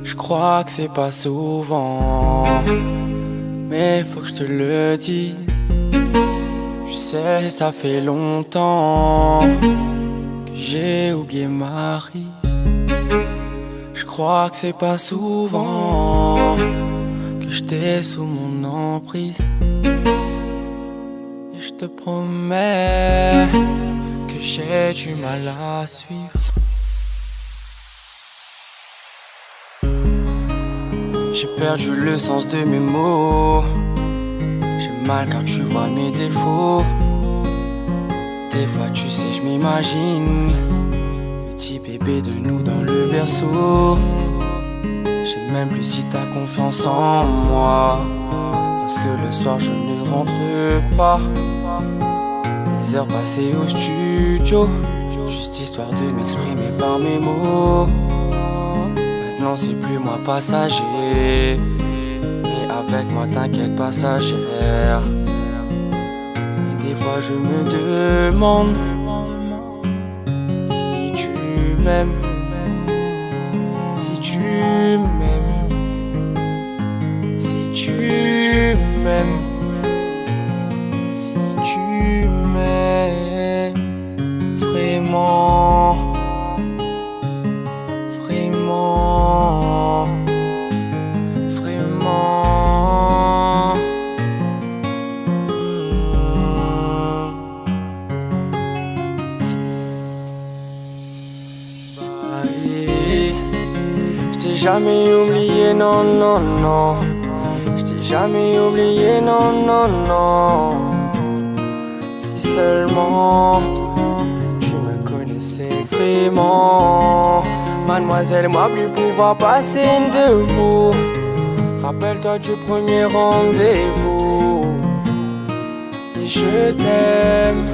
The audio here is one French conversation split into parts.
Je crois que c'est pas souvent, mais faut que je te le dise. Tu sais, ça fait longtemps que j'ai oublié Maryse. Je crois que c'est pas souvent que j'étais sous mon emprise. Et je te promets que j'ai du mal à suivre. J'ai perdu le sens de mes mots. J'ai mal car tu vois mes défauts. Des fois tu sais je m'imagine petit bébé de nous dans le berceau. Je sais même plus si t'as confiance en moi, parce que le soir je ne rentre pas. Les heures passées au studio, juste histoire de m'exprimer par mes mots. Maintenant c'est plus moi passager, mais avec moi t'inquiète passagère. Et des fois je me demande si tu m'aimes, si tu m'aimes, si tu m'aimes, si tu m'aimes vraiment, vraiment, vraiment. Je t'ai jamais oublié, non, non, non. Je t'ai jamais oublié, non, non, non. Si seulement tu me connaissais vraiment, mademoiselle, moi plus pouvoir passer de vous. Rappelle-toi du premier rendez-vous. Et je t'aime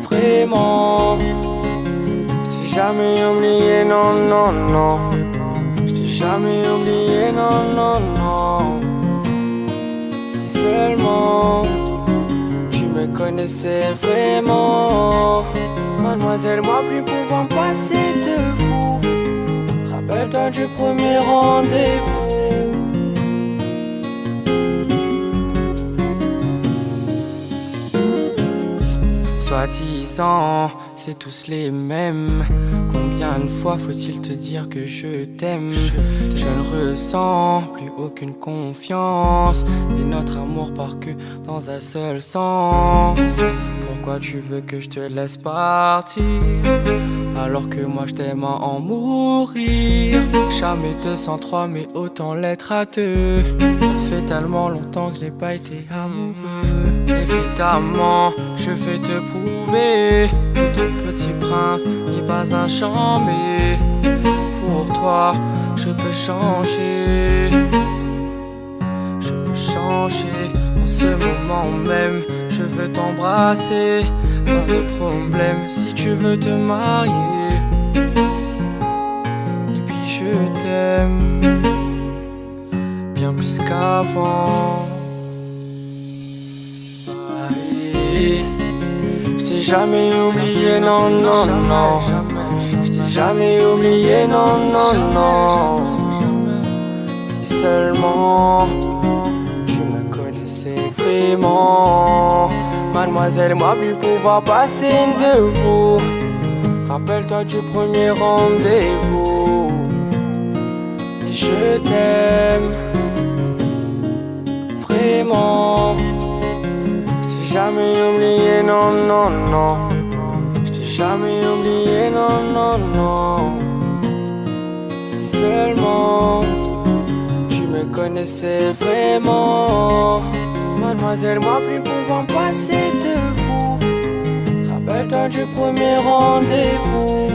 vraiment. Je t'ai jamais oublié, non, non, non. Je t'ai jamais oublié, non, non, non. Si seulement tu me connaissais vraiment, mademoiselle, moi plus pouvant passer de vous. Rappelle-toi du premier rendez-vous. Soi-disant, c'est tous les mêmes. Combien de fois faut-il te dire que je t'aime? Je ne ressens plus aucune confiance, et notre amour part que dans un seul sens. Pourquoi tu veux que je te laisse partir, alors que moi je t'aime à en mourir? Jamais 203 mais autant l'être à deux. Ça fait tellement longtemps que je n'ai pas été amoureux. Évidemment, je vais te prouver que ton petit prince n'est pas un chambé. Pour toi, je peux changer. Je peux changer en ce moment même. Je veux t'embrasser, pas de problème si tu veux te marier. Et puis je t'aime bien plus qu'avant. Je t'ai jamais oublié, non, non, non. Je t'ai jamais oublié, non, non, non. Si seulement tu me connaissais vraiment, mademoiselle, moi plus pouvoir passer de vous. Rappelle-toi du premier rendez-vous. Et je t'aime vraiment. Je t'ai jamais oublié, non, non, non. Je t'ai jamais oublié, non, non, non. Si seulement tu me connaissais vraiment, mademoiselle, moi plus pouvant passer de vous. Rappelle-toi du premier rendez-vous.